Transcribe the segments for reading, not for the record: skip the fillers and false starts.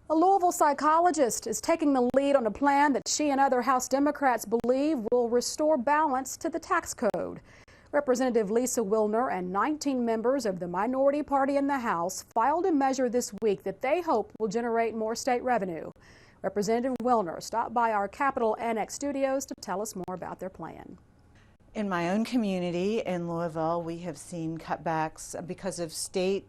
A Louisville psychologist is taking the lead on a plan that she and other House Democrats believe will restore balance to the tax code. Representative Lisa Willner and 19 members of the minority party in the House filed a measure this week that they hope will generate more state revenue. Representative Willner stopped by our Capitol Annex studios to tell us more about their plan. In my own community in Louisville, we have seen cutbacks because of state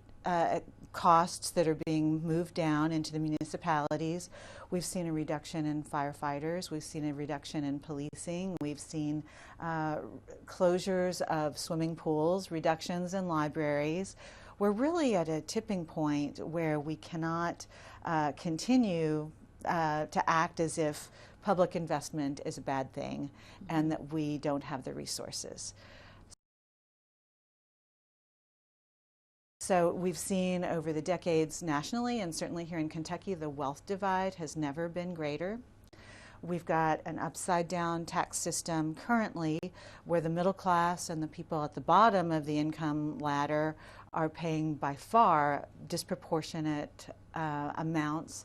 costs that are being moved down into the municipalities. We've seen a reduction in firefighters. We've seen a reduction in policing. We've seen closures of swimming pools, reductions in libraries. We're really at a tipping point where we cannot continue to act as if public investment is a bad thing and that we don't have the resources. So we've seen over the decades nationally and certainly here in Kentucky, the wealth divide has never been greater. We've got an upside down tax system currently where the middle class and the people at the bottom of the income ladder are paying by far disproportionate amounts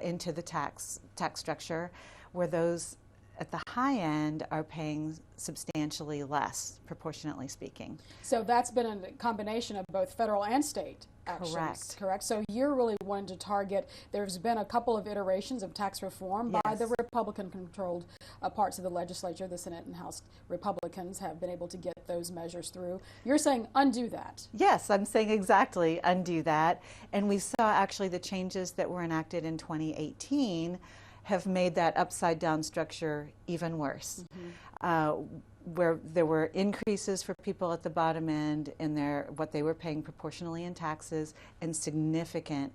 into the tax structure, where those at the high end are paying substantially less, proportionately speaking. So that's been a combination of both federal and state actions, correct? So you're really wanting to target, there's been a couple of iterations of tax reform by the Republican-controlled parts of the legislature. The Senate and House Republicans have been able to get those measures through. You're saying undo that? Yes, I'm saying exactly undo that. And we saw actually the changes that were enacted in 2018 have made that upside down structure even worse. Where there were increases for people at the bottom end in what they were paying proportionally in taxes, and significant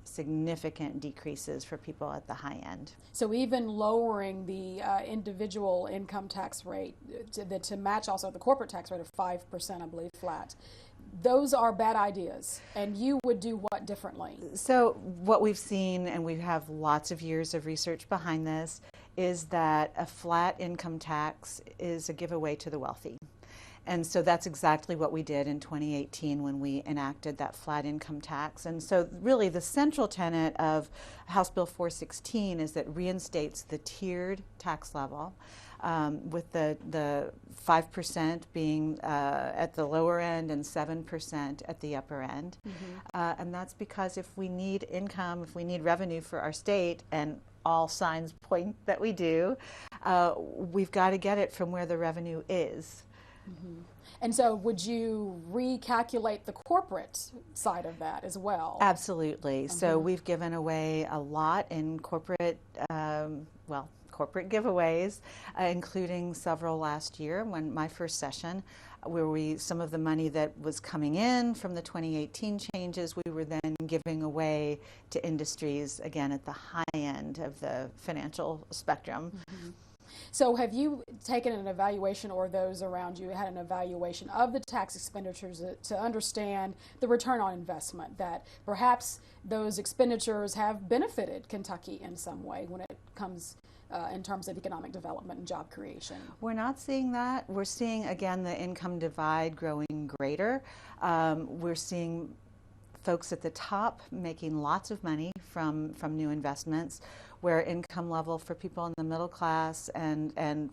decreases for people at the high end. So even lowering the individual income tax rate to match also the corporate tax rate of 5%, I believe, flat. Those are bad ideas, and you would do what differently? So what we've seen, and we have lots of years of research behind this, is that a flat income tax is a giveaway to the wealthy. And so that's exactly what we did in 2018 when we enacted that flat income tax. And so really the central tenet of House Bill 416 is that reinstates the tiered tax level, with the 5% being at the lower end and 7% at the upper end. And that's because if we need income, if we need revenue for our state, and all signs point that we do, we've got to get it from where the revenue is. And so would you recalculate the corporate side of that as well? Absolutely. So we've given away a lot in corporate, corporate giveaways, including several last year when my first session, where some of the money that was coming in from the 2018 changes, we were then giving away to industries, again, at the high end of the financial spectrum. So have you taken an evaluation, or those around you had an evaluation of the tax expenditures to understand the return on investment, that perhaps those expenditures have benefited Kentucky in some way when it comes in terms of economic development and job creation? We're not seeing that. We're seeing, again, the income divide growing greater. We're seeing folks at the top making lots of money from new investments, where income level for people in the middle class and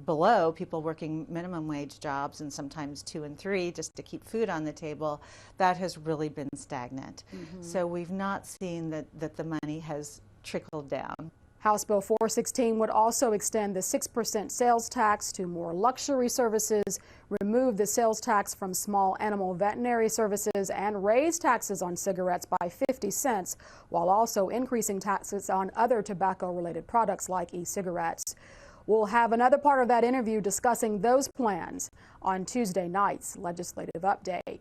below, people working minimum wage jobs and sometimes 2 and 3 just to keep food on the table, that has really been stagnant. So we've not seen that the money has trickled down. House Bill 416 would also extend the 6% sales tax to more luxury services, remove the sales tax from small animal veterinary services, and raise taxes on cigarettes by 50 cents, while also increasing taxes on other tobacco-related products like e-cigarettes. We'll have another part of that interview discussing those plans on Tuesday night's Legislative Update.